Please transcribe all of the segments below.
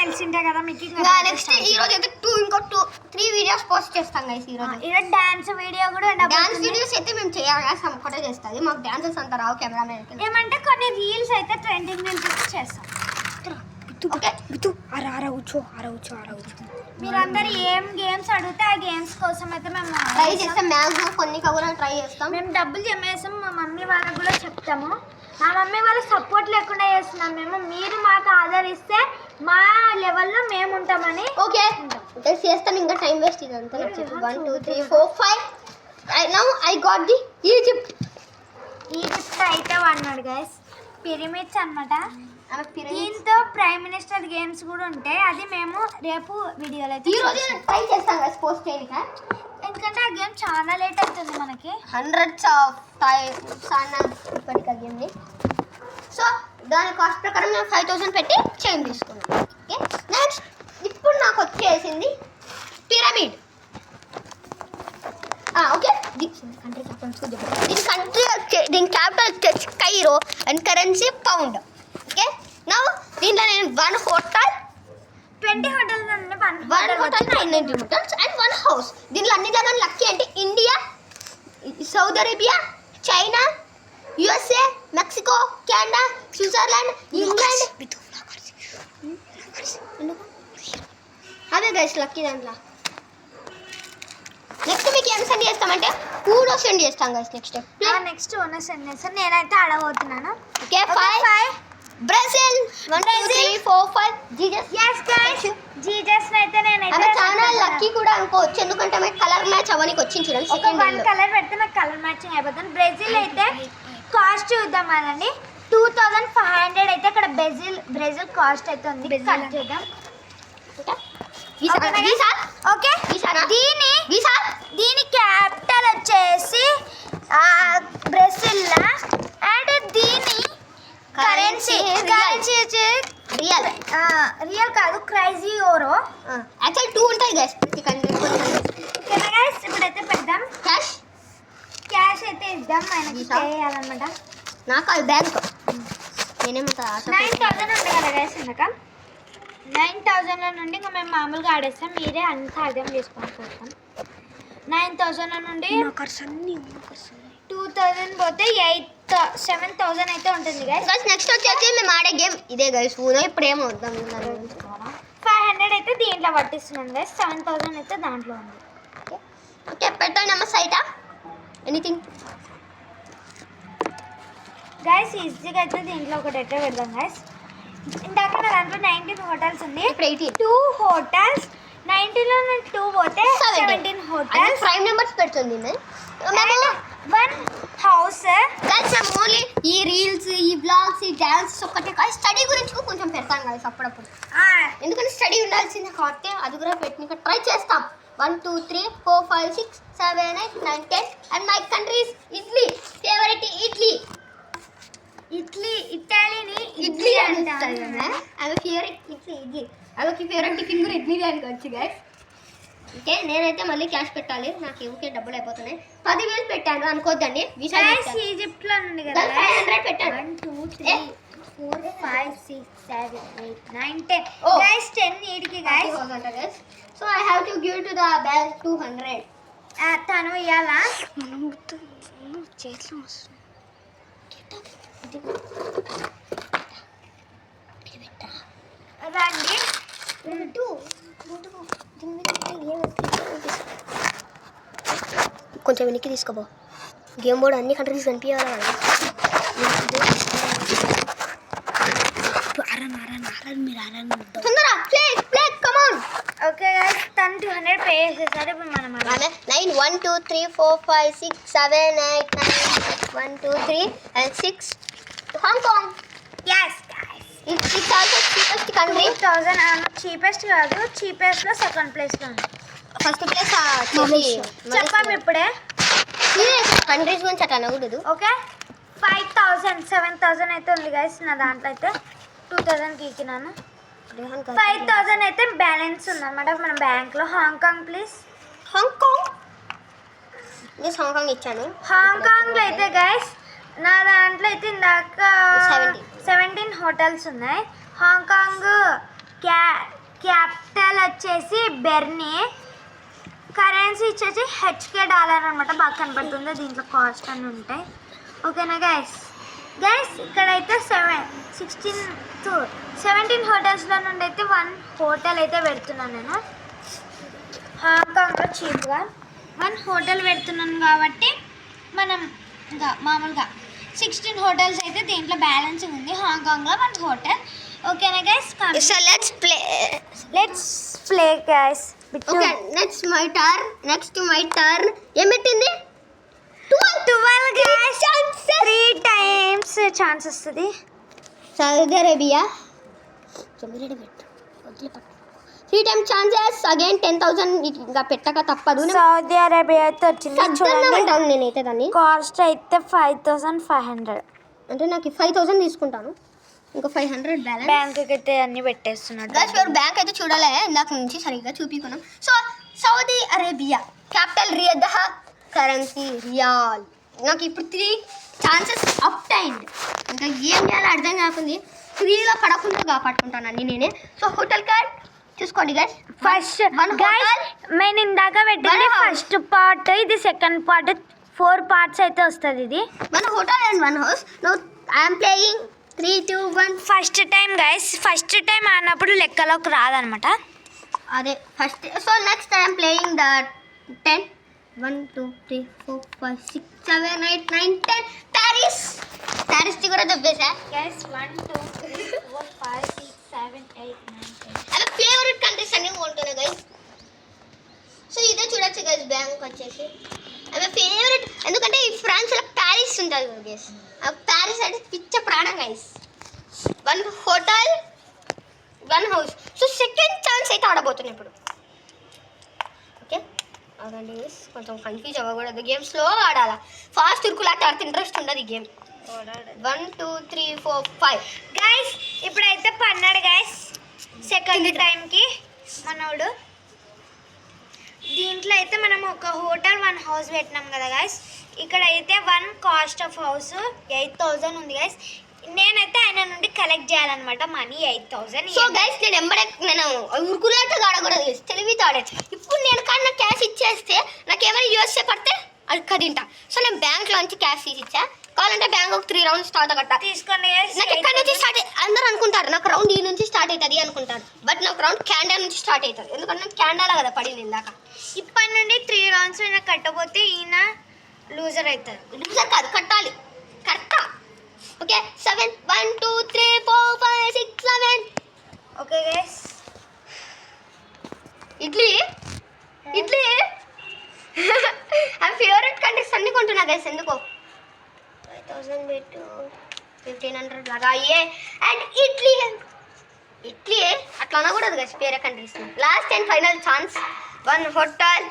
తెలిసిందే కదా మీకు. నెక్స్ట్ ఈ రోజు అయితే 3 వీడియోస్ పోస్ట్ చేస్తాం గైస్. ఈ రోజు డాన్స్ వీడియో కూడా డాన్స్ వీడియోస్ అయితే మేము చేయాలి గైస్. ఒకటే చేస్తుంది మాకు డాన్సెస్ అంతా రావు కెమెరామెన్. ఏమంటే కొన్ని రీల్స్ అయితే ట్రెండింగ్ నుంచి చేస్తాం. ఓకే మీరందరూ ఏం గేమ్స్ అడిగితే ఆ గేమ్స్ కోసం అయితే మేము ట్రై చేస్తాం. మ్యాక్సిమం కొన్ని కూడా ట్రై చేస్తాం. మేము డబ్బులు జమేస్తాం. మా మమ్మీ వాళ్ళకి కూడా చెప్తాము. మా మమ్మీ వాళ్ళ సపోర్ట్ లేకుండా చేస్తున్నాం మేము. మీరు మాకు ఆదరిస్తే మా లెవెల్లో మేము ఉంటామని. ఓకే చేస్తాం. ఇంకా టైం వేస్ట్ ఇదంతా. 1 2 3 4 5 now I got the Egypt అయితే అన్నాడు గైస్. పిరమిడ్స్ అన్నమాట. దీంతో ప్రైమ్ మినిస్టర్ గేమ్స్ కూడా ఉంటాయి. అది మేము రేపు వీడియోలో అయితే ట్రై చేస్తాం గైస్ పోస్ట్ చేయడానికి. ఎందుకంటే ఆ గేమ్ చాలా లేట్ అవుతుంది మనకి. హండ్రెడ్స్ ఆఫ్ ఇప్పటికి గేమ్ని. సో దాని కాస్ట్ ప్రకారం మేము 5000 పెట్టి చైన్ తీసుకున్నాం. ఓకే నెక్స్ట్ ఇప్పుడు నాకు వచ్చేసింది పిరమిడ్. ఓకే దీని క్యాపిటల్ వచ్చేసి Cairo and currency pound. Okay నా దీంట్లో నేను 1 హోటల్ 20 హోటల్స్ అండి. 1 హోటల్ 9 హోటల్స్ అండ్ 1 హౌస్. దీంట్లో అన్ని జగన్ లక్కీ అంటే India, Saudi Arabia, China, USA, Mexico, Canada, Switzerland, England. అదే గైస్ లక్కీ దాంట్లో. నెక్స్ట్ మీకు ఏం సెండ్ చేస్తామంటే ఊడో సెండ్ చేస్తాం గైస్. నెక్స్ట్ ఓనర్ సెండ్ చేస్తాను. నేనైతే అడగబోతున్నాను. Okay 5 Brazil 1 2 3 4 5 Jesus. yes guys Jesus అయితే నేనైతే చాలా లక్కీ కూడా అనుకోవచ్చు. ఎందుకంటే మనకి కలర్ మ్యాచ్ అవ్వడానికి వచ్చింది చూడండి. ఒక 1 కలర్ పెడితే నాకు కలర్ మ్యాచింగ్ అయిపోతుంది. బ్రెజిల్ అయితే కాస్ట్ చూద్దాం అనండి. 2500 అయితే ఇక్కడ బ్రెజిల్ కాస్ట్ అయితే ఉంది. కట్ చేద్దాం. ఓకే దీని క్యాపిటల్ వచ్చేసి బ్రెజిల్ అండ్ దీని కరెన్సీ రియల్ కాదు క్రైజీ యూరో. యాక్చువల్ 2 ఉంటాయి గైస్ ప్రతి కంట్రీ. ఓకేనా గైస్ ఇప్పుడైతే పెడదాం. క్యాష్ అయితే ఇద్దాం. ఆయనకి చేయాలన్నమాట. నాకు అది బ్యాంక్ నేనేమంత 9000 ఉంది కదా గైస్. ఇందాక 9000 నుండి ఇంకా మేము మామూలుగా ఆడేస్తాం. మీరే అంతా అర్థం చేసుకోవచ్చు. 9000 నుండి 2000 పోతే 7000 అయితే ఉంటుంది గైస్. నెక్స్ట్ వచ్చేసి మేము ఆడే గేమ్ ఇదే గైస్. ఇప్పుడు ఏమో వద్దాం. 500 అయితే దీంట్లో పట్టిస్తున్నాను గైస్. 7000 అయితే దాంట్లో ఉంది. ఓకే పెట్టండి అమ్మ సైటా ఎనీథింగ్ గైస్. ఈజీగా అయితే దీంట్లో ఒకటి అయితే పెడదాం గైస్. ఇందాక నా దాంట్లో 19 హోటల్స్ ఉంది. 2 హోటల్స్ 19లో 2 పోతే 17 హోటల్స్. ప్రైమ్ నెంబర్స్ పెడుతుంది. 1 హౌస్ గైస్. ఓన్లీ ఈ రీల్స్ ఈ బ్లాగ్స్ ఈ డాన్స్ ఒక్కటే కాదు స్టడీ గురించి కొంచెం పెడతాం గైస్ అప్పుడప్పుడు. ఎందుకంటే స్టడీ ఉండాల్సిందే కాబట్టి అది కూడా పెట్టిన ట్రై చేస్తాం. 1 2 3 4 5 6 7 8 9 10 and my countries idli favourite idli idli అంటారు. అవి ఫేవరెట్ ఇడ్లీ అవి ఫేవరెట్ టిఫిన్ కూడా ఇడ్లీ అనుకోవచ్చు గైస్. ఓకే నేనైతే మళ్ళీ క్యాష్ పెట్టాలి. నాకు ఊరికే డబ్బులు అయిపోతున్నాయి. 10,000 పెట్టాను అనుకోద్దండి. ఈజిప్ట్ లో ఉంది కదా 500 పెట్టాను. 1 2 3 4 5 6 7 8 9 10 గైస్ 10 నీడికి guys. So I have to give to the bank 200. తను ఇయ్యాలా చేతిలో వస్తుంది. రండి కొంచెం వెనక్కి తీసుకోబో. గేమ్ బోర్డ్ అన్ని కంట్రీస్ కనిపించాలి. ఓకే గైస్ తను 200 పే చేసేసారు. ఇప్పుడు మనం 9 1 2 3 4 5 6 7 8 9 1 2 3 and 6 Hong Kong. yes guys it's also cheapest country. 2000 cheapest కాదు చీపెస్ట్ లో సెకండ్ ప్లేస్ లో ఉంది. ఫస్ట్ ప్లేస్ చెప్పాము ఇప్పుడే కంట్రీస్ గురించి అట్లా అనకూడదు. ఓకే 5000 7000 అయితే ఉంది గైస్. నా దాంట్లో అయితే 2000 గీకినాను. 5000 అయితే బ్యాలెన్స్ ఉందన్నమాట మన బ్యాంక్లో. Hong Kong please. హాంకాంగ్ ఇచ్చాను. హాంకాంగ్లో అయితే గైస్ నా దాంట్లో అయితే ఇందాక 17 హోటల్స్ ఉన్నాయి. హాంకాంగ్ క్యాపిటల్ వచ్చేసి బెర్నీ, కరెన్సీ వచ్చేసి హెచ్కే డాలర్ అనమాట. బాగా కనబడుతుంది, దీంట్లో కాస్ట్ అని ఉంటాయి. ఓకేనా గైస్? ఇక్కడైతే 17 హోటల్స్లో నుండి అయితే 1 హోటల్ అయితే పెడుతున్నాను నేను. హాంకాంగ్లో చీప్గా 1 హోటల్ పెడుతున్నాను కాబట్టి మనం ఇంకా మామూలుగా 16 హోటల్స్ అయితే దీంట్లో బ్యాలెన్స్ ఉంది. హాంకాంగ్లో 1 హోటల్. ఓకేనా guys? So let's play guys. Okay, next my turn. ఏం పెట్టింది? 12 గైస్. 3 టైమ్స్ ఛాన్స్ వస్తుంది. Saudi Arabia 3 times chances. Again 10,000 ఇంకా పెట్టక తప్పదు. సౌదీ అరేబియా అయితే వచ్చింది చూడండి. నేనైతే దాన్ని కాస్ట్ అయితే 5,500. అంటే నాకు 5,000 తీసుకుంటాను, ఇంకా 500 బ్యాలెన్స్. బ్యాంకుకి అయితే అన్ని పెట్టేస్తున్నాడు. బ్యాంక్ అయితే చూడాలి, ఇందాక నుంచి సరిగ్గా చూపించుకున్నాం. So Saudi Arabia capital Riyadh, currency riyal. నాకు ఇప్పుడు 3 ఛాన్సెస్ అప్ అయింది, ఇంకా ఏం చేయాలో అర్థం కాకుండా 3లో పడకుండా కాపాడుకుంటాను అన్ని నేనే. సో హోటల్ కార్డ్ చూసుకోండి గైస్. ఫస్ట్ నేను ఇందాక పెట్టింది ఫస్ట్ పార్ట్, ఇది సెకండ్ పార్ట్. 4 పార్ట్స్ అయితే వస్తుంది ఇది. 1 hotel and 1 house. Now I'm playing 3, 2, 1. First time guys, first time ఆడినప్పుడు లెక్కలోకి రాదనమాట. అదే first. So next I'm playing the 10. 1, 2, 3, 4, 5, 6, 7, 8, 9, 10. Paris కూడా చెప్పేసా గైస్. 1, 2, 3, 4, 5, 6, 7, 8, 9, 10. అలా ఫేవరెట్ కంట్రీస్ అన్ని ఉంటున్నాయి గైస్. సో ఇదే చూడొచ్చు గైస్. బ్యాంక్ వచ్చేసి అవి ఫేవరెట్, ఎందుకంటే ఈ ఫ్రాన్స్లో ప్యారిస్ ఉంటుంది కదా గైస్. ఆ ప్యారిస్ అంటే పిచ్చ ప్రాణం guys. 1 hotel 1 house. So second chance అయితే ఆడబోతున్నాయి ఇప్పుడు. ఓకే అదండి గైస్, కొంచెం కన్ఫ్యూజ్ అవ్వకూడదు. గేమ్ స్లోగా ఆడాలా, ఫాస్ట్ ఉరుకులాట ఆడితే ఇంట్రెస్ట్ ఉండదు ఈ గేమ్. 1, 2, 3, 4, 5 గైస్. ఇప్పుడైతే పన్నాడు గైస్ సెకండ్ టైంకి మనోడు. దీంట్లో అయితే మనం ఒక హోటల్ 1 హౌస్ పెట్టినాం కదా గైస్. ఇక్కడ అయితే 1 కాస్ట్ ఆఫ్ హౌస్ 8,000 ఉంది గైస్. నేనైతే ఆయన నుండి కలెక్ట్ చేయాలన్నమాట మనీ 8,000. సో గైస్ నేను ఉరుకులాటగా ఆడకూడదు గైస్, తెలివితో ఆడచ్చు. ఇప్పుడు నేను కానీ నాకు క్యాష్ ఇచ్చేస్తే నాకు ఏమైనా యూఎస్ఏ పడితే అది కదింటా. సో నేను బ్యాంక్లో నుంచి క్యాష్ తీసి ఇచ్చా. కావాలంటే బ్యాంక్ ఒక 3 రౌండ్స్ స్టార్ట్ కట్టా తీసుకోండి. నాకు ఎక్కడి నుంచి స్టార్ట్ అందరూ అనుకుంటారు నాకు రౌండ్ ఈ నుంచి స్టార్ట్ అవుతుంది అనుకుంటారు, బట్ నాకు రౌండ్ క్యాండా నుంచి స్టార్ట్ అవుతుంది. ఎందుకంటే నాకు క్యాండాలో కదా పడింది ఇందాక. ఇప్పటి నుండి 3 రౌండ్స్ అయినా కట్టబోతే ఈయన లూజర్ అవుతారు. లూజర్ కాదు, కట్టాలి, కరెక్టా? ఓకే 7, 1, 2, 3, 4, 5, 6, 7. Okay guys. ఇడ్లీ అవి ఫేవరెట్ కంట్రీస్ అన్ని కొంటున్నా గైస్. ఎందుకో 5,000 పెట్టు, 1,500 లాగా అయ్యే. అండ్ ఇడ్లీ అట్లా అనకూడదు గైస్ వేరే countries. Last and final chance 1 hotel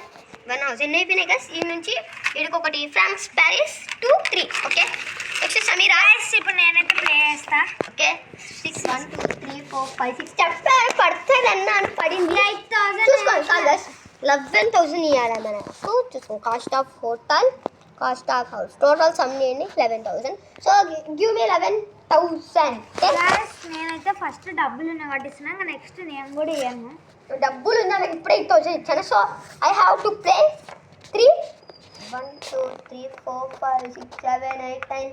1 house. ఎన్ని అయిపోయినాయి గైస్? ఈ నుంచి ఇక్కడికొకటి France, Paris 2, 3. Okay next Samira. ఇప్పుడు నేనైతే ప్లే చేస్తా. ఓకే 6, 1, 2, 3, 4, 5, 6 చెప్పాను పడుతుందన్నా అని పడింది. 8,000 చూసుకోండి చాలు గైస్. 11,000 ఇవ్వాలి మనకు. చూసుకోండి cost of hotel, cost of house, total some చేయండి 11,000. So give me 11,000. నేనైతే ఫస్ట్ డబ్బులు ఉన్నాయి కాబట్టి ఇస్తున్నా, నెక్స్ట్ నేను కూడా ఇవ్వను. డబ్బులు ఉన్నా నాకు ఇప్పుడే 8,000 ఇచ్చాను. So I have to play 3. 1, 2, 3, 4, 5, 6, 7, 8, 9,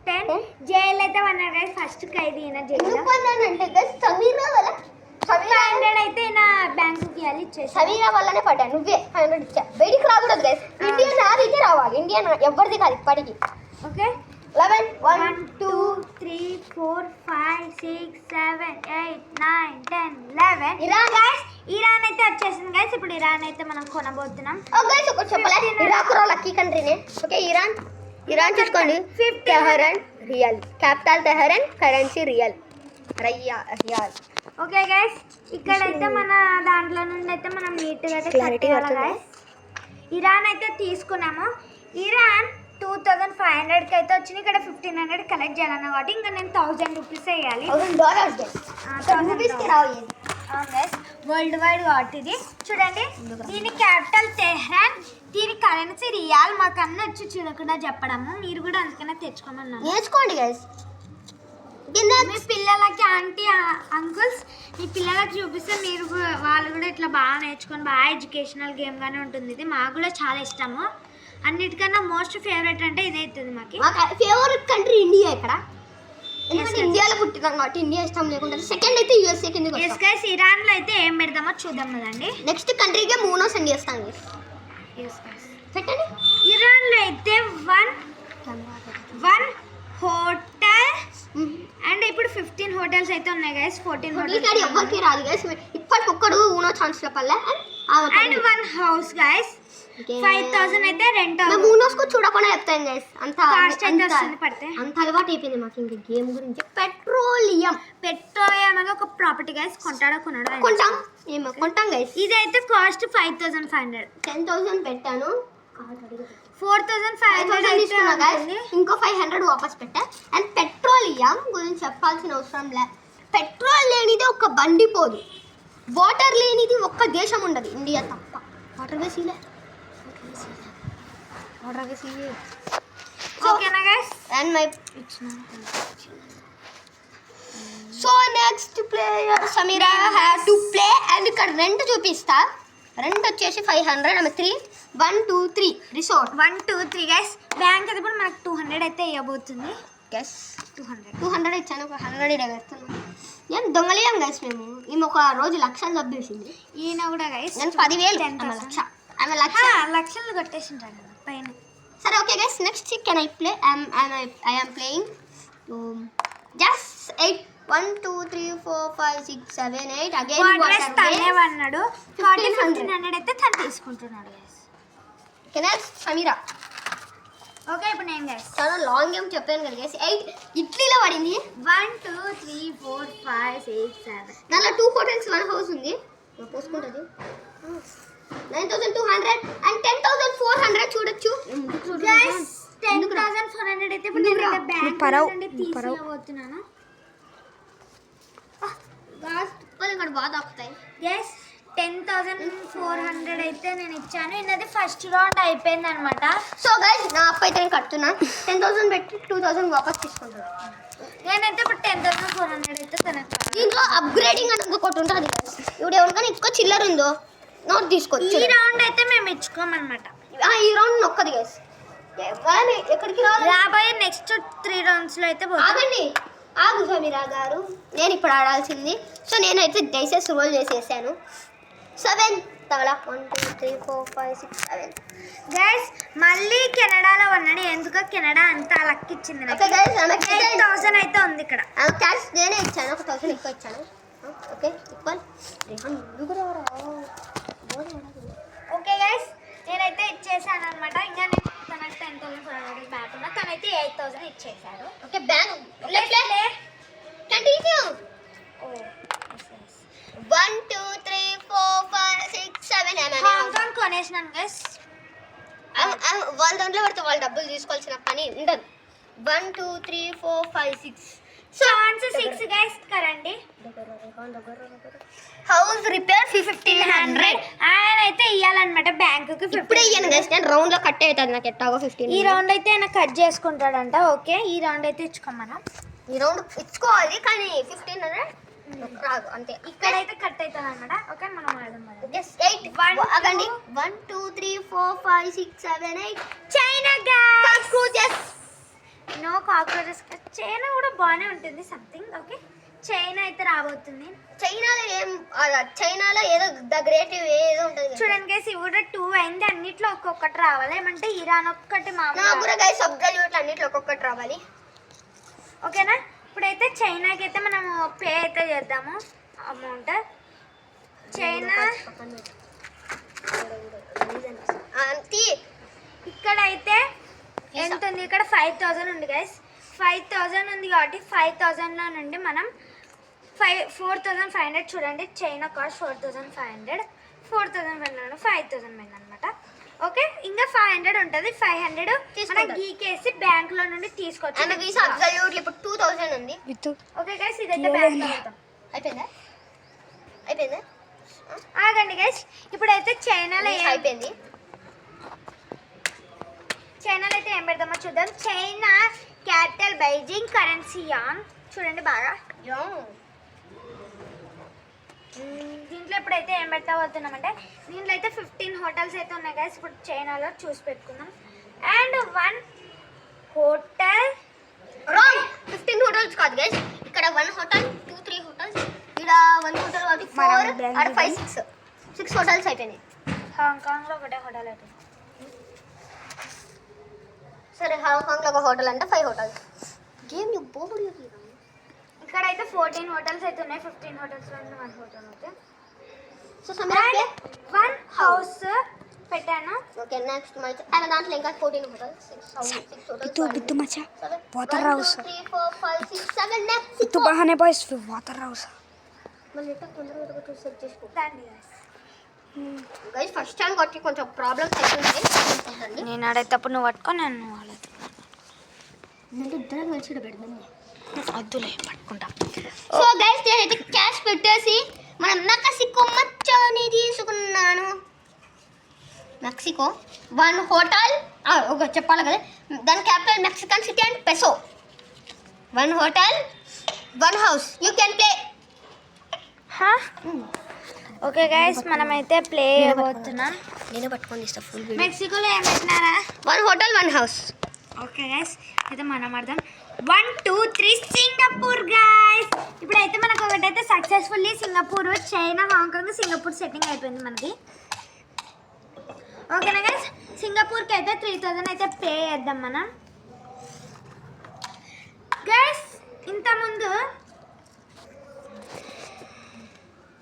10. Jail అయితే 100 గైస్. ఫస్ట్ ఖైదీ ఈయన జైలు. ఎందుకన్నానంటే గైస్ సమీరా వల్ల 500 అయితే నా బ్యాంకుకి ఇవ్వాలి, ఇచ్చేసి. సమీరా వల్లనే పడ్డా. నువ్వే 500 ఇచ్చా. బయటికి రాకూడదు గైస్. ఇండియన్ నాదికే రావాలి. ఇండియన్ ఎవరిది కాదు ఇప్పటికి. ఓకే 11, 1, 2, 3, 4, 5, 6, 7, 8, 9, 10, 11. ఇరాన్ గైస్ ఇరాన్ అయితే వచ్చేసింది గైస్. ఇప్పుడు ఇరాన్ అయితే మనం కొనబోతున్నాం. గైస్ ఒకటి చెప్పలే, ఇరాక్ లక్కీ కంట్రీనే. ఓకే ఇరాన్ చూసుకోండి. Tehran real, capital Tehran, currency real. Okay guys ఇక్కడైతే మన దాంట్లో నుండి అయితే మనం నీట్గా అయితే క్లారిటీ గైస్. ఇరాన్ అయితే తీసుకున్నాము. ఇరాన్ 2,500కి అయితే వచ్చింది. ఇక్కడ 1,500 కలెక్ట్ చేయాలన్న కాబట్టి ఇంకా నేను 1,000 రూపీస్ వేయాలి. వరల్డ్ వైడ్ కాబట్టి ఇది చూడండి. దీని క్యాపిటల్ తెహ్రాన్, దీని కరెన్సీ రియాల్. మాకు అన్న వచ్చి చూడకుండా చెప్పడము, మీరు కూడా అందుకనే తెచ్చుకోమన్నారు. నేర్చుకోండి గైస్. మీ పిల్లలకి ఆంటీ అంకుల్స్ మీ పిల్లలకి చూపిస్తే మీరు వాళ్ళు కూడా ఇట్లా బాగా నేర్చుకొని బాగా ఎడ్యుకేషనల్ గేమ్గానే ఉంటుంది. ఇది మాకు కూడా చాలా ఇష్టము. అన్నిటికన్నా మోస్ట్ ఫేవరెట్ అంటే ఇదే అవుతుంది మాకు. ఫేవరెట్ కంట్రీ ఇండియా ఇక్కడ, ఎందుకంటే ఇండియాలో పుట్టినాం కాబట్టి ఇండియా ఇష్టం లేకుండా. సెకండ్ అయితే యూఎస్ఏ కింద. ఇరాన్లో అయితే ఏం పెడదామో చూద్దాం కదండి. నెక్స్ట్ కంట్రీకే మూనో సెండ్ చేస్తాను పెట్టండి. ఇరాన్లో అయితే వన్ హోటల్ అండ్ ఇప్పుడు 15 హోటల్స్ అయితే ఉన్నాయి గైస్. 14 హోటల్స్ ఎవరికి రాదు గైస్, ఇప్పటికొక్కడు ఊనో ఛాన్స్ చెప్పాలి. అండ్ 1 హౌస్ గైస్ 5000 అయితే రెంట్. ఊనోస్కు చూడకుండా చెప్తాను గైస్, అంత కాస్ట్ అయితే వస్తుంది పడితే. అంత అలవాటు అయిపోయింది మాకు ఇంకా గేమ్ గురించి. పెట్రోలియం అనేది ఒక ప్రాపర్టీ గైస్. కొంటాం గైస్. ఇది అయితే కాస్ట్ 5500. 10,000 పెట్టాను, 4500 తీసుకున్నా గైస్. ఇంకో 500 వాపస్ పెట్టా. అండ్ పెట్రోలియం గురించి చెప్పాల్సిన అవసరం లే. పెట్రోల్ లేనిది ఒక బండి పోదు, వాటర్ లేనిది ఒక్క దేశం ఉండదు, ఇండియా తప్ప. వాటర్ వేసిలే ఓకేనా guys. And my so next player Sameera have to play. And ఇక్కడ రెంట్ చూపిస్తా. రెంట్ వచ్చేసి 500. 3 1 2 3 రిసార్ట్ 1 2 3 గైస్. బ్యాంక్ అది కూడా మనకు 200 అయితే ఇవ్వబోతుంది. గైస్ 200 ఇచ్చాను, ఒక 100 ఇక్కడ పెడుతున్నాను. నేను దొంగలేం గైస్. మేము ఈమె ఒక రోజు లక్షలు దబ్బేసింది. ఈయన కూడా గైస్ నేను 10,000 లక్ష. ఆమె లక్షలు కొట్టేసింటాడు కదా పైన. సరే okay guys, next can I play? I am playing just 8 1 2 3 4 5 6 7 8 again అన్నాడు. 1500 అయితే తను తీసుకుంటున్నాడు గైస్. ఓకేనా సమీరా? ఓకే ఇప్పుడు నేను గైస్ చాలా లాంగ్ గేమ్ చెప్పాను కదా గైస్. 8 ఇడ్లీలో పడింది. 1 2 3 4 5 6 7. దాంట్లో 2 హోటల్స్ 1 హౌస్ ఉంది. పోసుకుంటుంది 9200 అండ్ 10400 చూడొచ్చు గైస్. 10400 అయితే ఇప్పుడు నేను బ్యాంక్ నుండి తీసుకోబోతున్నాను. ఇక్కడ బాగా దొరుకుతాయి గైస్. 10,400 అయితే నేను ఇచ్చాను. ఇన్నది ఫస్ట్ రౌండ్ అయిపోయింది అనమాట. సో గైస్ నా అప్పు అయితే నేను కడుతున్నా. 10,000 పెట్టి 2,000 వాపస్ తీసుకుంటాను. నేనైతే ఇప్పుడు 10,400 అయితే తనకు. దీంట్లో అప్గ్రేడింగ్ అని ఇంకొకటి ఉంటుంది గైస్. ఇప్పుడు ఎవరికైనా ఎక్కువ చిల్లర ఉందో నోట్ తీసుకోవచ్చు. ఈ రౌండ్ అయితే మేము ఇచ్చుకోమన్నమాట. ఈ రౌండ్ నొక్కదు గైస్. ఎక్కడికి రాబోయే నెక్స్ట్ 3 రౌండ్స్లో అయితే ఆగండి. ఆగు సమీరా గారు, నేను ఇప్పుడు ఆడాల్సింది. సో నేనైతే డైసెస్ రోల్ చేసేసాను. 7 తగలా 1 2 3 4 5 6 7 గైస్. మళ్ళీ కెనడాలో ఉన్నాడు. ఎందుకో కెనడా అంతా లక్ ఇచ్చింది నాకు. 8,000 అయితే ఉంది ఇక్కడ. క్యాష్ నేనే ఇచ్చాను, ఒక 1000 ఎక్కువ ఇచ్చాను. Okay equal. ఓకే గైస్, నేనైతే ఇచ్చేసాను అనమాట. ఇంకా నేను తనకి 10,400 బ్యాక్ ఉన్నా, తనైతే 8,000 ఇచ్చేసాడు. Okay bank continue. 1 2 3 4 5 6 7 హాంకాంగ్ కొనేసినాను గైస్. వాళ్ళ దాంట్లో పడితే వాళ్ళు డబ్బులు తీసుకోవాల్సిన పని ఉండదు. 1 2 3 4 5 6 ఛాన్స్ 6 గైస్ కరండి. House repair 1500. ఆయన అయితే ఇవ్వాలన్నమాట బ్యాంకుకి. ఇప్పుడే ఇయ్యాను గైస్, నేను రౌండ్ లో కట్ అవుతుంది నాకు ఎట్టాగో 15. ఈ రౌండ్ అయితే ఆయన కట్ చేసుకుంటాడంట. ఓకే ఈ రౌండ్ అయితే ఇచ్చుకోమన్నా. ఈ రౌండ్ ఇచ్చుకోవాలి కానీ 1500 రాదు అంతే. ఇక్కడైతే కట్ అవుతుంది అనమాట. ఓకే మనం ఆడదాం. 8 అగండి 1 2 3 4 5 6 7 8 China cockroaches. No cockroaches. China కూడా బాగానే ఉంటుంది సంథింగ్. ఓకే చైనా అయితే రాబోతుంది. చైనాలో ఏదో ద గ్రేట్ ఏదో ఉంటుంది చూడండి గైస్. ఇవి కూడా 2 అయింది. అన్నిట్లో ఒక్కొక్కటి రావాలి. ఏమంటే ఇరాన్ ఒక్కటి మామూలుగా గైస్ సబ్జెక్ట్ అన్నిట్లో ఒక్కొక్కటి రావాలి. ఓకేనా. ఇప్పుడైతే చైనాకి అయితే మనం పే అయితే చేద్దాము అమౌంట్. చైనా ఇక్కడైతే ఎంత ఉంది? ఇక్కడ 5,000 ఉంది గైస్. 5,000 ఉంది కాబట్టి 5,000లో నుండి మనం 4,500 చూడండి. China cost 4,500. 4,500 5,000 పోయింది అనమాట. ఓకే ఇంకా 500 ఉంటుంది. 500 మనం గీకేసి బ్యాంక్ లో నుండి తీసుకోవచ్చు. ఇప్పుడు 2,000 ఉంది. ఓకే గైస్ ఇదైతే బ్యాంక్ లో పెడతాం. అయిపోయిందా? ఆగండి గైస్. ఇప్పుడైతే చైనాలో అయిపోయింది. చైనాలో అయితే ఏం పెడతామో చూద్దాం. China capital Beijing, currency yuan. చూడండి బాగా. దీంట్లో ఇప్పుడైతే ఏం పెట్టబోతున్నామంటే దీంట్లో అయితే 15 హోటల్స్ అయితే ఉన్నాయి గైస్. ఇప్పుడు చైనాలో చూసి పెట్టుకుందాం. And 1 hotel wrong. 15 హోటల్స్ కాదు గైస్. ఇక్కడ 1 హోటల్ 2 3 హోటల్స్. ఇక్కడ 1 హోటల్ కాబట్టి 4 ఆర్ 5 6 హోటల్స్ అయిపోయినాయి. హాంకాంగ్లో ఒకటే హోటల్ అయితే. సరే హాంకాంగ్లో ఒక హోటల్ అంటే 5 హోటల్స్. గేమ్ ని బోర్డు ఇక్కడైతే 14 హోటల్స్ అయితే ఉన్నాయి. 15 హోటల్స్ 1 హోటల్ అయితే. సో సమీరా 1 హౌస్ పెట్టాను. ఓకే నెక్స్ట్ మై అలా దాంట్లో ఇంకా 14 హోటల్స్ 6 హోటల్స్. बितू मचा वाटर हाउस 3 4 5 6 7 నెక్స్ట్ बितू बहाने बॉयस वाटर हाउस మళ్ళీ ఎట్లా తొందరగా ఒక సెట్ చేసుకో దాన్ని guys. గైస్ ఫస్ట్ టైం కొట్టి కొంచెం ప్రాబ్లమ్స్ అవుతుంది. నేను ఆడేటప్పుడు నువ్వు పట్టుకో, నేను వాళ్ళతో నేను ఇద్దరం కలిసి పెడదాం. వద్దులే పట్టుకుంటా. సో గైస్ నేనైతే క్యాష్ పెట్టేసి మనం మెక్సికో మచ్చాని తీసుకున్నాను. మెక్సికో 1 హోటల్ ఒక చెప్పాలి కదా, దాని capital Mexican city and peso. 1 hotel 1 house you can play. Okay guys మనమైతే ప్లే చేయబోతున్నాం. నేను పట్టుకొని ఇస్తా ఫుల్ మెక్సికోలో ఏం పెట్టినారా? 1 హోటల్ 1 హౌస్. ఓకే గైస్ అయితే మనం అర్థం 1 2 3 సింగపూర్ గైస్. ఇప్పుడైతే మనకు ఒకటైతే successfully Singapore, China, Hong Kong, Singapore setting అయిపోయింది మనకి. ఓకేనా గైస్, సింగపూర్కి అయితే 3000 అయితే పే చేద్దాం మనం. గైస్ ఇంతకుముందు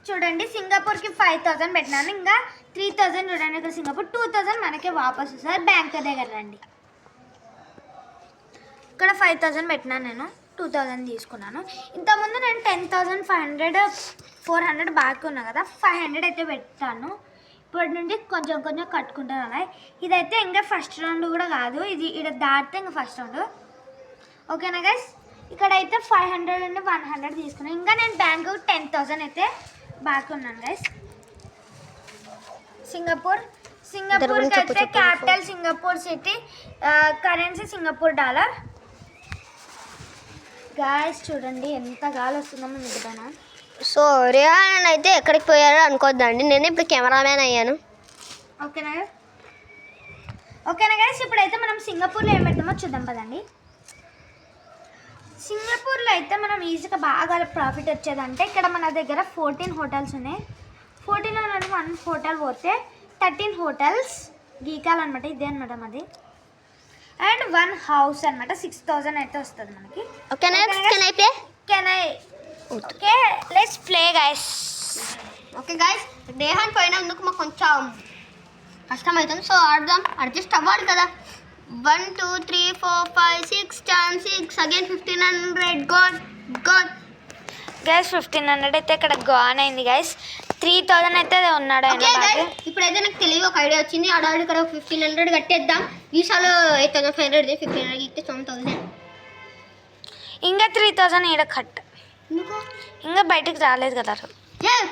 చూడండి సింగపూర్కి 5000 పెట్టినాను, ఇంకా 3000 చూడండి. ఇక్కడ సింగపూర్ 2000 మనకే వాపస్ వస్తుంది. బ్యాంక్ దగ్గర రండి. ఇక్కడ 5000 పెట్టినాను, నేను 2000 తీసుకున్నాను. ఇంతకుముందు నేను 10,500 400 బాకీ ఉన్నా కదా, 500 అయితే పెట్టాను. ఇప్పటి నుండి కొంచెం కొంచెం కట్టుకుంటాను అలా. ఇదైతే ఇంకా ఫస్ట్ రౌండ్ కూడా కాదు, ఇది ఇక్కడ దాటితే ఇంకా ఫస్ట్ రౌండ్. ఓకేనా గైస్, ఇక్కడైతే 500 నుండి 100 తీసుకున్నాను. ఇంకా నేను బ్యాంకు 10,000 అయితే బాకీ ఉన్నాను గైస్. సింగపూర్కి అయితే capital Singapore city, currency Singapore dollar. Guys చూడండి ఎంత గాలి వస్తుందో మిగతాను. సో రిహాన్ అయితే ఎక్కడికి పోయారో అనుకోద్దండి, నేను ఇప్పుడు కెమెరామ్యాన్ అయ్యాను. ఓకేనా గైస్, ఇప్పుడైతే మనం సింగపూర్లో ఏం పెడతామో చూద్దాం పదండి. సింగపూర్లో అయితే మనం ఈజీగా బాగా ప్రాఫిట్ వచ్చేదంటే ఇక్కడ మన దగ్గర 14 హోటల్స్ ఉన్నాయి. 14లో నుండి 1 హోటల్ పోతే 13 హోటల్స్ గీకాలన్నమాట. ఇదే అనమాట మాది. అండ్ 1 హౌస్ అనమాట 6000 అయితే వస్తుంది మనకి. Okay let's play guys. Okay guys, Rehan పోయినందుకు మాకు కొంచెం కష్టమవుతుంది. సో ఆడదాం, అడ్జస్ట్ అవ్వాలి కదా. 1 2 3 4 5 6 times 6 again 1500 God. గైస్ 1500 అయితే ఇక్కడ గాన్ అయింది గైస్. 3000 అయితే ఉన్నాడు ఆయన. ఇప్పుడైతే నాకు తెలియదు ఒక ఐడియా వచ్చింది. ఆడాడు ఇక్కడ 1500 కట్టేద్దాం. ఈసారి 8500 1500 ఇస్తే 9000. ఇంకా 3000 ఈడ కట్. ఎందుకు ఇంకా బయటకు రాలేదు కదా.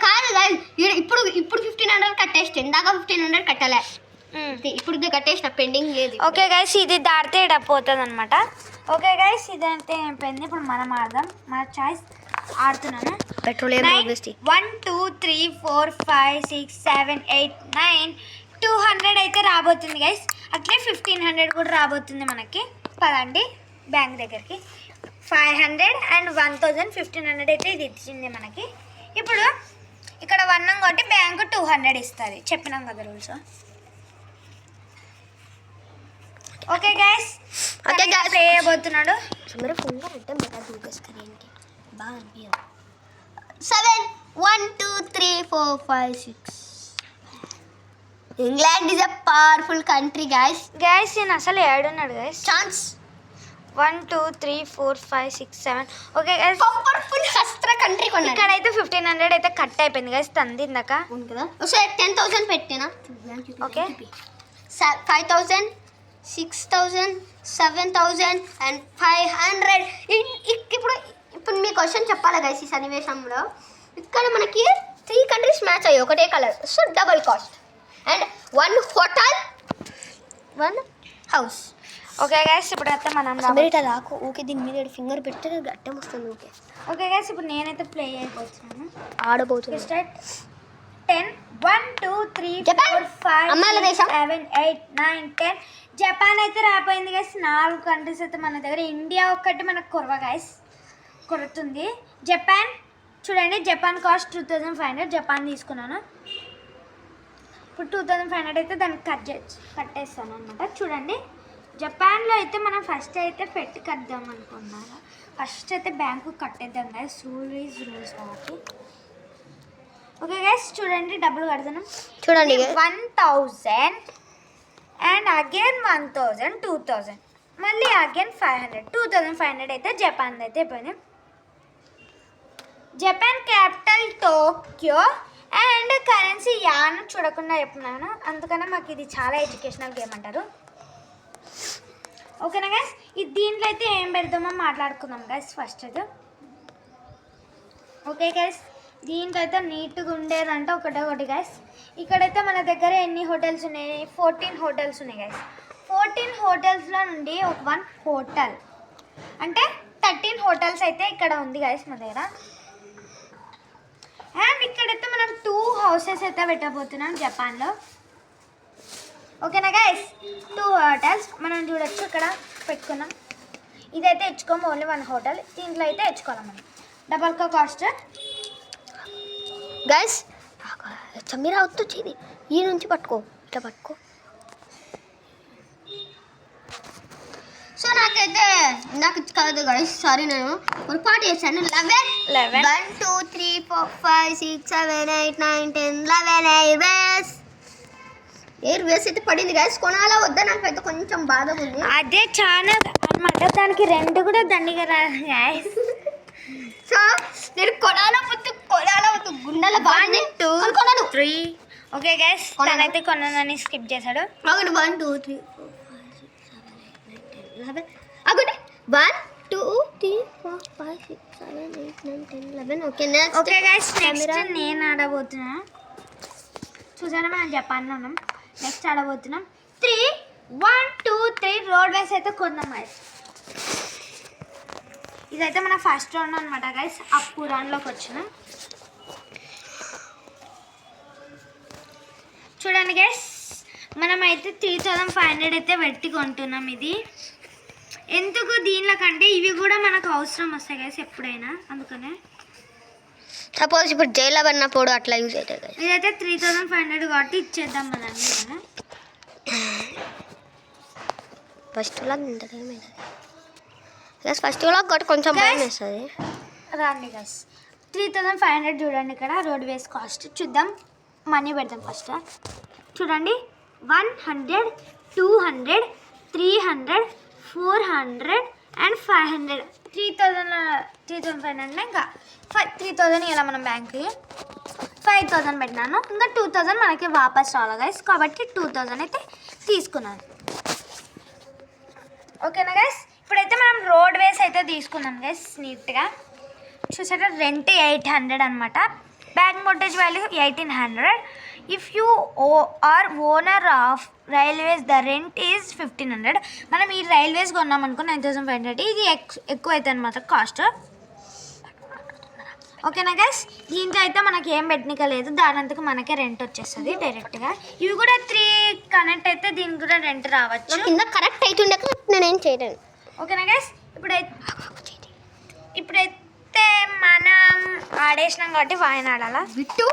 కాదు గైస్, ఇప్పుడు 1500 కట్టేస్తే ఇందాక 1500 కట్టాలి. ఇప్పుడు ఇది కట్టేసిన పెండింగ్ లేదు. ఓకే గైస్, ఇది దాటితే ఇక్కడ పోతుంది అనమాట. ఓకే గైస్, ఇదైతే అయిపోయింది. ఇప్పుడు మనం ఆడదాం. మన చాయిస్ ఆడుతున్నాను. 1 2 3 4 5 6 7 8 9 200 అయితే రాబోతుంది గైస్. అట్లే 1500 కూడా రాబోతుంది మనకి. పదండి బ్యాంక్ దగ్గరికి. 500 అండ్ 1000 1500 అయితే ఇది ఇచ్చింది మనకి. ఇప్పుడు ఇక్కడ 1 కాబట్టి బ్యాంకు 200 ఇస్తుంది. చెప్పినాం కదా రూల్స్. ఓకే గైస్, ప్లే చేయబోతున్నాడు. 7 1 2 3 4 5 6. England is a powerful country guys. నేను అసలు ఏడున్నాడు guys. Chance 1 2 3 4 5 6 7. Okay guys, powerful హస్త్ర కంట్రీ కొన్నాడు. ఇక్కడైతే 1500 అయితే కట్ అయిపోయింది గైస్. తంది ఇందాక కదా. ఒకసారి 10,000 పెట్టినా. Okay 5000 6000 7000 and 500. ఇప్పుడు మీ క్వశ్చన్ చెప్పాలి గైస్. ఈ సన్నివేశంలో ఇక్కడ మనకి 3 కంట్రీస్ మ్యాచ్ అయ్యాయి ఒకటే colour. So double cost. And 1 hotel 1 house. Okay guys ఇప్పుడు అయితే మనం సమీరట రాకు ఊకే దీని మీద ఫింగర్ పెడితే గట్టం వస్తుంది ఊకే. ఓకే గైస్ ఇప్పుడు నేనైతే ప్లే అయిపోతున్నాను. ఆడబోతుంది. స్టార్ట్ 10 1 2 3 జపాన్ 4 5 అమ్మాయిల 6 దేశం. 7 8 9 10 జపాన్ అయితే రాపోయింది గైస్. 4 కంట్రీస్ అయితే మన దగ్గర. ఇండియా ఒక్కటి మనకు కొరవ గైస్, కొరుతుంది. జపాన్ చూడండి, జపాన్ కాస్ట్ 2500. జపాన్ తీసుకున్నాను. ఇప్పుడు 2500 అయితే దానికి కట్టేస్తాను అనమాట. చూడండి, జపాన్లో అయితే మనం ఫస్ట్ అయితే పెట్టి కట్టాం అనుకున్నాను. ఫస్ట్ అయితే బ్యాంకు కట్టేద్దాం గైస్, రూల్స్ కాబట్టి. ఓకే గైస్ చూడండి, డబ్బులు కడతాను. చూడండి 1000 అండ్ అగైన్ 1000 2000 మళ్ళీ అగైన్ 500 2500 అయితే జపాన్ అయితే అయిపోయింది. Japan capital Tokyo and currency an చూడకుండా చెప్తున్నాను, అందుకనే మాకు ఇది చాలా ఎడ్యుకేషనల్ గేమ్ అంటారు. ఓకేనా గైస్, ఇది దీంట్లో అయితే ఏం పెడదామో మాట్లాడుకుందాం గైస్ ఫస్ట్ అయితే. ఓకే గైస్, దీంట్లో అయితే నీట్గా ఉండేదంటే ఒకటి గైస్. ఇక్కడైతే మన దగ్గర ఎన్ని హోటల్స్ ఉన్నాయి? 14 హోటల్స్ ఉన్నాయి గైస్. 14 హోటల్స్లో నుండి 1 హోటల్ అంటే 13 హోటల్స్ అయితే ఇక్కడ ఉంది గైస్ మన దగ్గర. అండ్ ఇక్కడైతే మనం 2 హౌసెస్ అయితే పెట్టబోతున్నాం జపాన్లో. ఓకేనా గైస్, 2 హోటల్స్ మనం చూడొచ్చు ఇక్కడ పెట్టుకున్నాం. ఇదైతే ఇచ్చుకోము, ఓన్లీ 1 హోటల్. దీంట్లో అయితే ఇచ్చుకోవాలి మనం. Double cost guys. సమీరా వచ్చేది ఈ నుంచి పట్టుకో, ఇట్లా పట్టుకో. సో నాకైతే నాకు కాదు గైస్, సారీ నేను పొరపాటు చేశాను. 11 1 2 3 4 5 6 7 8 9 10 11 ఎయిర్ వేస్ అయితే పడింది గైస్. కొనాలా వద్దా నాకైతే కొంచెం బాధ ఉంది. అదే చాలా అనమాట, దానికి 2 కూడా దండిగా రాదు గైస్. సో నేను కొనాలా వద్దు గుండెల బాగుంది. 2 కొనను 3. ఓకే గైస్, తనైతే కొన్నానని స్కిప్ చేశాడు. 1 2 3 4 5 6 7 8 9 10 11 ఒకటి 1 2 3 4 5 6 7 8 9 10 11. Okay next. Okay guys, next నేను ఆడబోతున్నా. చూసారా, మనం జపాన్లో ఉన్నాం. నెక్స్ట్ ఆడబోతున్నాం 3 1 2 3 రోడ్ వేస్ అయితే కొన్నాం గైస్. ఇదైతే మన ఫస్ట్ రౌండ్ అనమాట గైస్. అప్పు రౌండ్లోకి వచ్చినాం. చూడండి గైస్, మనమైతే 3500 అయితే పెట్టి కొంటున్నాం. ఇది ఎందుకు దీనిలో కంటే ఇవి కూడా మనకు అవసరం వస్తాయి గైస్ ఎప్పుడైనా, అందుకనే. సపోజ్ ఇప్పుడు జైల్లో పడినప్పుడు అట్లా యూజ్ అవుతుంది గైస్. ఇదైతే 3500 కాబట్టి ఇచ్చేద్దాం మనండి. ఫస్ట్ లాగా ఇంత టైం అవుతుంది గైస్. ఫస్ట్ లాగా కాబట్టి కొంచెం భయం వేస్తుంది. రండి గైస్, 3500 చూడండి. ఇక్కడ రోడ్ వేస్ కాస్ట్ చూద్దాం. మనీ పెడదాం ఫస్ట్. చూడండి, 100 200 300 400 అండ్ 500 3500 ఇంకా 3000 ఇలా మనం బ్యాంక్కి 5000 పెట్టినాను. ఇంకా 2000 మనకి వాపస్ రావాలి గైస్, కాబట్టి 2000 అయితే తీసుకున్నాను. ఓకేనా గైస్, ఇప్పుడైతే మనం రోడ్ వేస్ అయితే తీసుకున్నాం గైస్ నీట్గా. చూసారా, రెంట్ 800 అనమాట. Bank mortgage value 1800. If you are owner of railways the rent is 1500. మనం ఈ రైల్వేస్ కొన్నాం అనుకో 9500. ఇది ఎక్కువ అవుతుంది అనమాట కాస్ట్. ఓకేనా గైస్, దీంట్లో అయితే మనకి ఏం పెట్టనిక లేదు, దానంతకు మనకే రెంట్ వచ్చేస్తుంది డైరెక్ట్గా. ఇవి కూడా 3 కనెక్ట్ అయితే దీనికి కూడా రెంట్ రావచ్చు. కింద కరెక్ట్ అవుతుండే నేనేం చేయలేను. ఓకేనా గైస్, ఇప్పుడైతే మనం ఆడేసినాం కాబట్టి వాయిన్ ఆడాలా. 2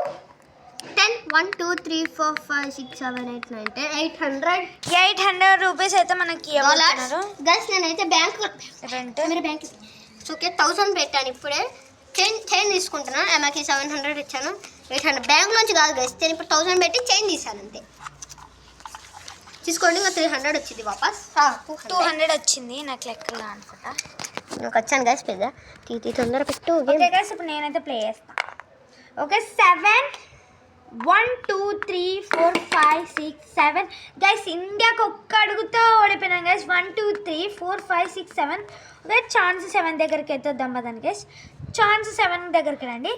10 1 2 3 4 5 6 7 8 9 10 800 రూపీస్ అయితే మనకి ఇవ్వబోతున్నారు గైస్. నేనైతే బ్యాంక్ రెంట్. మీరు బ్యాంక్ ఓకే 1000 పెట్టాను. ఇప్పుడే చైన్ తీసుకుంటున్నాను. ఆమెకి 700 ఇచ్చాను. 800 బ్యాంక్ నుంచి కాదు గైస్, నేను ఇప్పుడు 1000 పెట్టి చైన్ తీసాను అంతే. తీసుకోండి, ఇంకా 300 వచ్చింది వాపస్. 200 వచ్చింది నాకు లెక్కగా అనుకుంటా. నాకు వచ్చాను గైస్ పెద్ద తొందర పెట్టు. ఓకే గైస్, ఇప్పుడు నేనైతే ప్లే చేస్తాను. Okay 7 1 2 3 4 5 6 7 guys. ఇండియాకి ఒక్క అడుగుతో ఓడిపోయినాం గైస్. 1 2 3 4 5 6 7. ఓకే, ఛాన్స్ 7 దగ్గరికి అయితే వద్దాం పదండి గైస్. ఛాన్స్ 7 దగ్గరికి రండి.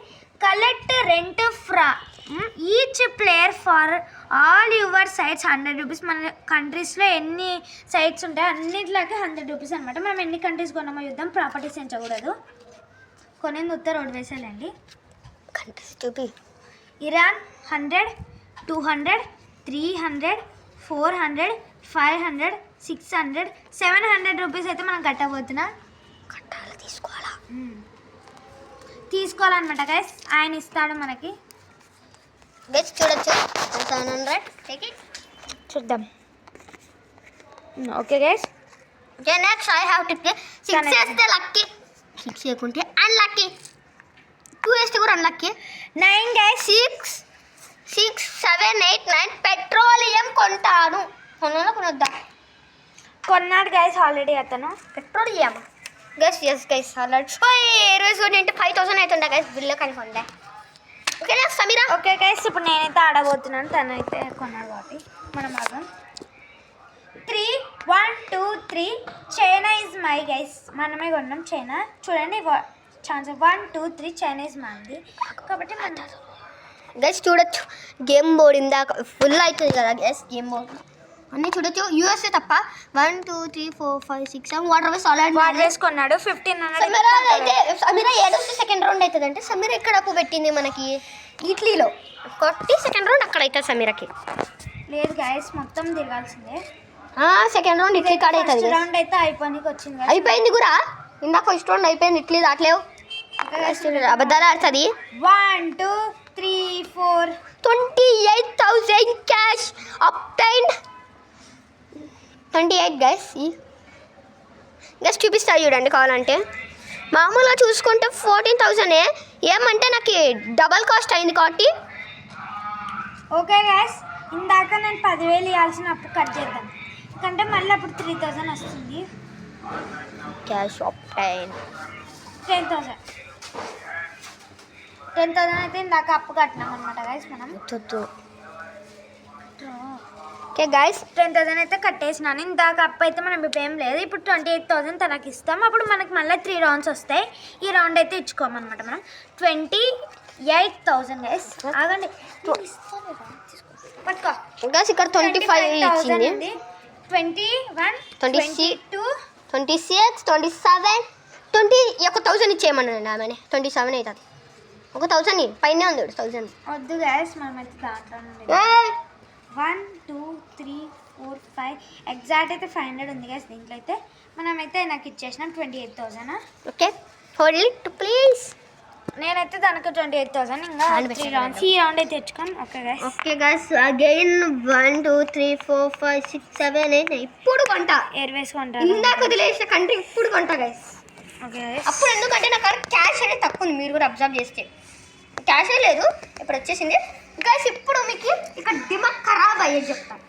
Collect rent from each player for all your sites 100 rupees. మన కంట్రీస్లో ఎన్ని సైట్స్ ఉంటాయో అన్నింటిలోకి 100 రూపీస్ అనమాట. మనం ఎన్ని కంట్రీస్ కొన్నామో చూద్దాం. ప్రాపర్టీస్ ఎంచకూడదు, కొనేది ఉత్తర రోడ్ వేసేయాలండి. కంట్రీస్ చూపి. ఇరాన్ 100, 200, 300, 400, 500, 600, 700 రూపీస్ అయితే మనం కట్టబోతున్నాం. కట్టాలి, తీసుకోవాలా? తీసుకోవాలన్నమాట గైస్, ఆయన ఇస్తాడు మనకి. గైస్ చూడొచ్చు 700. Take it. చూద్దాం. Okay guys, okay next I have to play. 6 వేస్తే లక్కీ, 6 వేయకుంటే అన్లక్కీ, 2 వేస్తే కూడా అన్లక్కీ. 9 గైస్. 6, 7, 8, 9 పెట్రోలియం కొంటాను. కొనొద్దా? కొన్నాడు గైస్ ఆల్రెడీ అతను. Petroleum guys. Yes guys already. So 5,000 అవుతుండే గైస్ బిల్లు కనుకోండి. Okay next Samira. Okay guys, ఇప్పుడు నేనైతే ఆడబోతున్నాను, తను అయితే కొన్నాడు కాబట్టి మనం ఆగం. 3, 1, 2, 3. China is my guys. మనమే కొన్నాం చైనా. చూడండి ఛాన్స్ 1, 2, 3. చైనా ఇస్ మంది కాబట్టి మనం గైస్ చూడొచ్చు. గేమ్ బోర్డ్ ఇందాక ఫుల్ అవుతుంది కదా గైస్. గేమ్ బోర్డ్ అన్నీ చూడొచ్చు. యూఎస్ఏ తప్ప 1, 2, 3, 4, 5, 6, 7 వాటర్ వేస్ ఆల్రెడీ వాటర్ వేసుకున్నాడు. 1500 సమీరా అయితే సమీరా ఏడొస్తే సెకండ్ రౌండ్ అవుతుంది. అంటే సమీరా ఎక్కడ అప్పు పెట్టింది మనకి ఇటలీలో కొట్టి సెకండ్ రౌండ్ అక్కడ అవుతుంది సమీరాకి. లేదు గైస్, మొత్తం తిరగాల్సిందే. సెకండ్ రౌండ్ ఇట్లీ కాడ అవుతుంది. ఫస్ట్ రౌండ్ అయితే అయిపోయినకి వచ్చింది guys. అయిపోయింది కూడా. ఇందాక ఫస్ట్ రౌండ్ అయిపోయింది, ఇట్లీ దాట్లేవు. అబద్ధాలు ఆడుతుంది. 1, 2, 3, 4. 28,000 క్యాష్ అప్టైన్. 28 గైస్. గైస్ చూపిస్తా చూడండి కావాలంటే. మామూలుగా చూసుకుంటే 14,000. ఏమంటే నాకు డబల్ కాస్ట్ అయింది కాబట్టి. ఓకే గైస్, ఇందాక నేను 10,000 ఇవ్వాల్సిన అప్పు కట్ చేద్దాం, ఎందుకంటే మళ్ళీ అప్పుడు 3,000 వస్తుంది. Cash obtain 10,000. 10,000 అయితే ఇందాక అప్పు కట్టినాం అనమాట గైస్ మనం. ఓకే గైస్ 10,000 అయితే కట్టేసినాను. ఇందాక అప్పు అయితే మనం ఇప్పుడు ఏం లేదు. ఇప్పుడు 28,000 తనకి ఇస్తాం. అప్పుడు మనకి మళ్ళీ 3 రౌండ్స్ వస్తాయి. ఈ రౌండ్ అయితే ఇచ్చుకోమన్నమాట మనం. 28,000 గైస్. ఆగండి, పట్టుకో గైస్. ఇక్కడ 25 ఇచ్చింది. 21, 22, 26, 27, 20. ఒక 1000 ఇచ్చేయమన్నానండి ఆమె. 27 అవుతుంది. ఒక 1000 పైన ఉంది 1000. వద్దు గైస్, మనమైతే దాంట్లో నుండి 1, 2, 3, 4, 5 ఎగ్జాక్ట్ అయితే 500 ఉంది గైస్. దీంట్లో అయితే మనమైతే నాకు ఇచ్చేసినాం 28,000. Okay hold it please. నేనైతే దానికి 28,000. ఇంకా 3 రౌండ్స్. ఈ రౌండ్ అయితే తెచ్చుకోండి. Okay guys. Okay guys again 1, 2, 3, 4, 5, 6, 7, 8 ఇప్పుడు కొంట. ఎయిర్ వేసుకుంటాను. ఇందాక వదిలేసిన కంట్రీ ఇప్పుడు కొంట గైస్. Okay guys. అప్పుడు ఎందుకంటే నాకు క్యాష్ అనేది తక్కువ ఉంది. మీరు కూడా అబ్జర్వ్ చేస్తే క్యాషే లేదు, ఇప్పుడు వచ్చేసింది గైస్. ఇప్పుడు మీకు ఇక్కడ దిమాగ్ ఖరాబ్ అయ్యేది చెప్తాను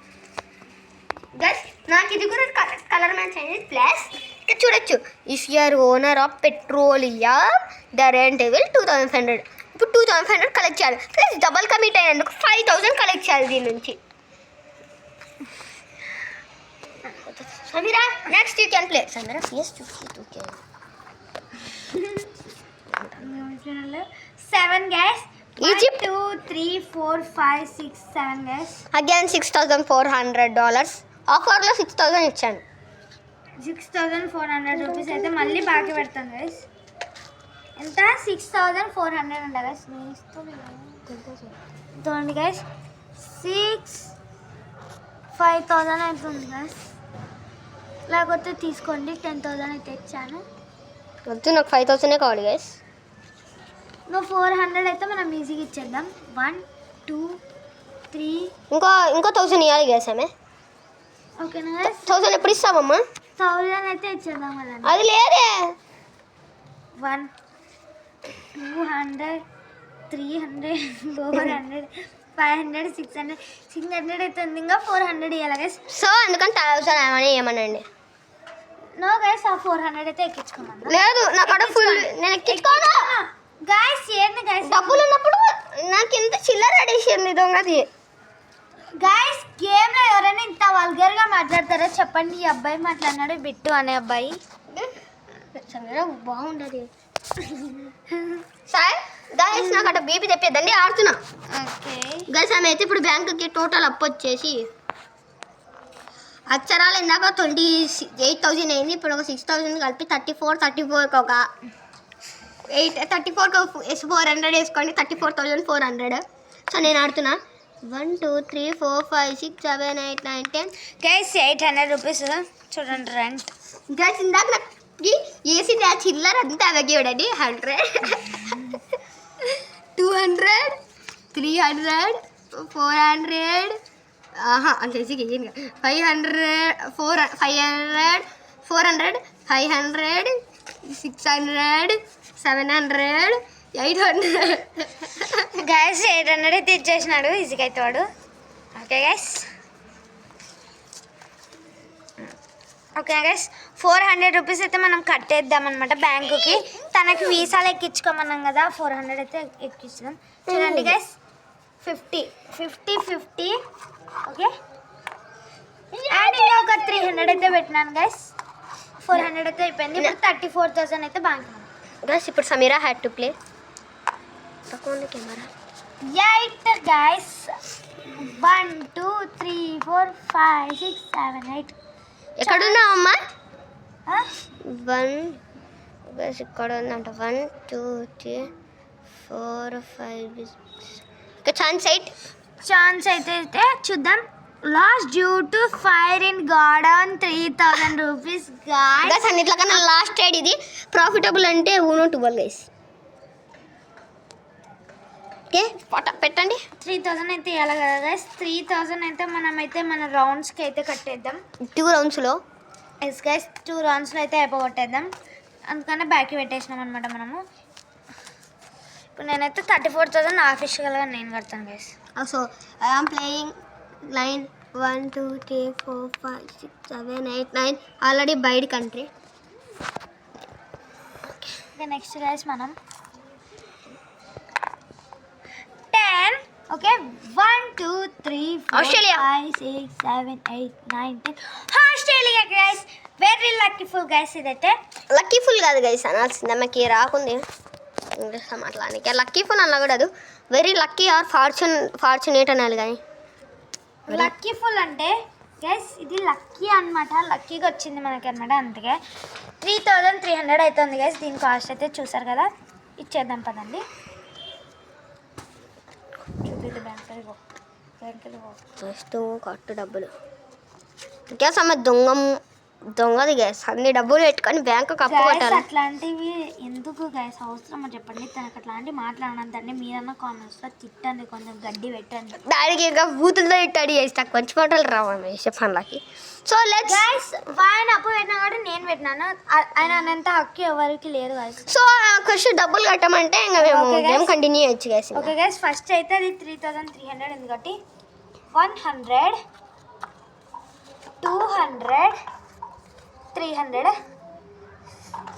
గైస్. నాకు ఇది కూడా కలర్ మ్యాచ్ అయ్యేది. ప్లస్ ఇక్కడ చూడొచ్చు. If you are owner of petroleum the rent will 2,500. ఇప్పుడు 2,500 కలెక్ట్ చేయాలి. ప్లస్ డబల్ కమిట్ అయినందుకు 5,000 కలెక్ట్ చేయాలి దీని నుంచి. Sameera next you can play. Sameera yes you can. 7 guys. Egypt. 1, 2, 3, 4, 5, 6, 7 guys. Again $6,400. ఆఫర్లో 6,000 ఇచ్చాను. 6,400 రూపీస్ అయితే మళ్ళీ బాకీ పెడతాను గైస్. ఎంత? 6,400 అంట గైస్. నేను ఇస్తాను గైస్. 5,000 అవుతుంది గైస్. లేకపోతే తీసుకోండి, 10,000 అయితే ఇచ్చాను. వద్దు, నాకు 5,000 కావాలి గైస్. నువ్వు 400 అయితే మనం ఈజీగా ఇచ్చేద్దాం. 1, 2, 3. ఇంకో 1,000 ఇవ్వాలి గైస్ ఆమె. ఓకేనా గైస్? 1,000 ఎప్పుడు ఇస్తామమ్మా? 1,000 అయితే ఇచ్చేద్దాం కదండి. అది లేదే. 1, 200, 300, 400, 500, 600 అయితే ఉంది. ఇంకా 400 ఇవ్వాలి గైస్. సో అందుకని 1,000 ఏమనండి. నో గైస్, ఆ 400 అయితే ఎక్కించుకోమన్నా. లేదు నాకు అక్కడ ఫుల్ నేను ఎక్కించుకోను గైస్. ఏంది గైస్? డబ్బులు ఉన్నప్పుడు నాకు ఇంత చిల్లర అడిషన్ దొంగది. గైస్ గేమ్లో ఎవరైనా ఇంత వల్గర్గా మాట్లాడతారో చెప్పండి. ఈ అబ్బాయి మాట్లాడినాడు, బిట్టు అనే అబ్బాయి. బాగుండదు సార్. గైస్ నాకు అక్కడ బీపీ తెప్పేదండి ఆడుతున్నా. ఓకే గైస్ ఆమె అయితే ఇప్పుడు బ్యాంకుకి టోటల్ అప్పు వచ్చేసి అక్షరాలు ఇందాక 28,000 అయింది. ఇప్పుడు ఒక 6,000 కలిపి 34 ఒక 400 వేసుకోండి 34,400. సో నేను ఆడుతున్నా 1 2 3 4 5 6 7 8 9 10. గైస్ 800 రూపీస్ చూడండి రెంట్. గైస్ ఇందాక నాకు ఏసీ చిల్లర అంతా అవకి చూడండి 100 200 300 400 అంటే 500 400 500 600 700 800. గైస్ 800 అయితే ఇచ్చేసినాడు ఈజీగా అయితే వాడు. ఓకే గైస్ 400 రూపీస్ అయితే మనం కట్టేద్దాం అనమాట బ్యాంకుకి. తనకి వీసాలు ఎక్కించుకోమన్నాం కదా 400 అయితే ఎక్కించుదాం. చూడండి గైస్ 50 ఓకే. అండ్ ఇంకా ఒక 300 అయితే పెట్టినాను గైస్. 400 అయితే అయిపోయింది. ఇప్పుడు 34,000 అయితే బ్యాంక్. గైస్ ఇప్పుడు సమీరా హ్యాడ్ టు ప్లే. తక్కువ ఉంది కెమెరా. 8 గైస్ 1 2 3 4 5 6 7 8. ఎక్కడున్నావు అమ్మా? 1 గైస్ ఇక్కడ ఉందంట 1 2 3 4 5 6 ఛాన్స్ అయితే చూద్దాం. Last due to fire in garden 3,000 rupees guys అన్నిట్లకన్నా లాస్ట్ ట్రేడ్ ఇది. ప్రాఫిటబుల్ అంటే 12 గైస్. ఓకే పెట్టండి. 3,000 అయితే ఇవ్వాలి కదా గైస్. 3,000 అయితే మనమైతే మన రౌండ్స్కి అయితే కట్టేద్దాం. 2 రౌండ్స్లో ఎస్ గైస్ 2 రౌండ్స్లో అయితే అయిపోగొట్టేద్దాం. అందుకనే బ్యాక్కి పెట్టేసినాం అనమాట మనము. ఇప్పుడు నేనైతే 34,000 ఆఫీషియల్గా నేను కడతాను guys. So I'm playing line 1 2 3 4 5 6 7 8 9 already బయట కంట్రీ. ఓకే నెక్స్ట్ గైస్ మనం 10 okay 1 2 3 4 Australia 5 6 7 8 9 10 Australia guys. Very lucky full guys. ఇదైతే లక్కీ ఫుల్ కాదు గైస్ అనాల్సింది. ఆమెకి రాకుంది ఇంగ్లీష్లో మాట్లాడానికి. లక్కీ ఫుల్ అనకూడదు. వెరీ లక్కీ ఆర్ ఫార్చునేట్ అనాలి. కానీ లక్కీ ఫుల్ అంటే గైస్ ఇది లక్కీ అనమాట. లక్కీగా వచ్చింది మనకి అనమాట. అందుకే 3,300 అవుతుంది గైస్. దీని కాస్ట్ అయితే చూసారు కదా. ఇచ్చేద్దాం పదండి. చూపిద్దు బ్యాంకులో ఫస్ట్ కట్టు డబ్బులు. గ్యాస్ ఆమె దొంగది గ్యాస్. అన్ని డబ్బులు పెట్టుకొని బ్యాంకు కప్పు కొట్టాలి. అట్లాంటివి ఎందుకు గైస్ అవసరమో చెప్పండి. తనకు అట్లాంటివి మాట్లాడనంతండి. మీరన్నా కామెంట్స్లో తిట్టండి, కొంచెం గడ్డి పెట్టండి. దానికి ఇంకా బూతులతో ఇట్టాడు చేస్తా. కొంచెం మాటలు రావు వేసే పనులకి. సో లెట్స్ గైస్ ఆయన అప్పు పెట్టినా కూడా నేను పెట్టినాను. ఆయన అన్నంత హక్కు ఎవరికి లేదు గైస్. సో కొంచెం డబ్బులు కట్టమంటే ఇంకా మేము గేమ్ కంటిన్యూ చేయొచ్చు గైస్. ఓకే గైస్ ఫస్ట్ అయితే అది 3,300 ఎందుకంటే 100 200 300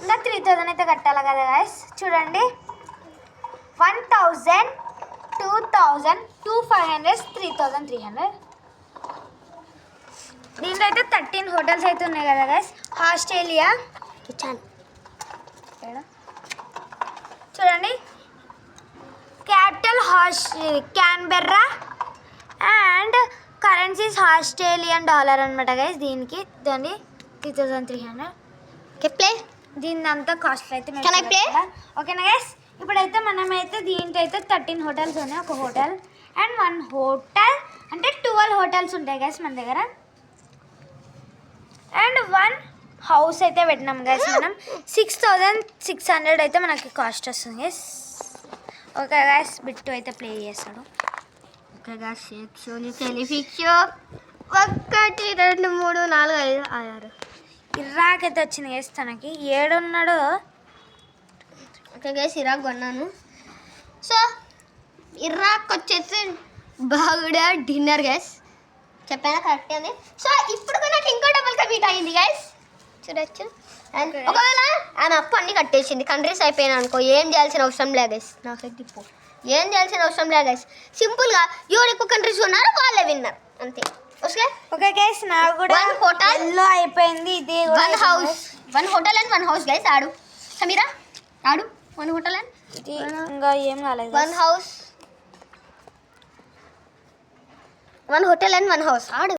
ఇంకా 3,000 అయితే కట్టాలి కదా గైస్. చూడండి 1,000 2,000 2,500 3,300. దీంట్లో అయితే 13 హోటల్స్ అయితే ఉన్నాయి కదా గైస్. ఆస్ట్రేలియా చూడండి capital Canberra and currencies Australian dollar అనమాట గైస్. దీనికి 3,300. ప్లే దీని అంతా కాస్ట్ అయితే Can I play? ఓకేనా గైస్. ఇప్పుడైతే మనమైతే దీంట్లో అయితే 13 హోటల్స్ ఉన్నాయి. ఒక హోటల్ అండ్ 1 హోటల్ అంటే 12 హోటల్స్ ఉంటాయి గైస్ మన దగ్గర. అండ్ 1 హౌస్ అయితే పెట్టినాం గైస్ మనం. 6,600 అయితే మనకి కాస్ట్ వస్తుంది గైస్. ఓకే గైస్ బిట్టు అయితే ప్లే చేస్తాడు. ఓకే గైస్ ఫిక్స్ 1 2 3 4 5 6 ఇరాక్ అయితే వచ్చింది గైస్. తనకి 7 ఉన్నాడు. ఓకే గైస్ ఇరాక్ కొన్నాను. సో ఇరాక్ వచ్చేసి బాగుడా డిన్నర్ గైస్. చెప్పానా కరెక్ట్ అండి. సో ఇప్పుడు నాకు ఇంకో డబుల్ కమిట్ అయింది గైస్. చూడొచ్చు. అండ్ ఒకవేళ ఆమె అప్పు అన్నీ కట్టేసింది. కంట్రీస్ అయిపోయినా అనుకో ఏం చేయాల్సిన అవసరం లేదు గైస్. నాకు తిప్పు ఏం చేయాల్సిన అవసరం లేదు గైస్. సింపుల్గా ఎవరు ఎక్కువ కంట్రీస్ ఉన్నారో వాళ్ళే విన్నారు అంతే. ఓకే ఓకే గైస్ నాకు కూడా 1 హోటల్ ఎల్లో అయిపోయింది. ఇది 1 house 1 hotel and 1 house guys. ఆడు సమీరా ఆడు 1 హోటల్ అండ్ ఇది ఇంకా ఏం కాలేదు. 1 house, 1 hotel and 1 house. ఆడు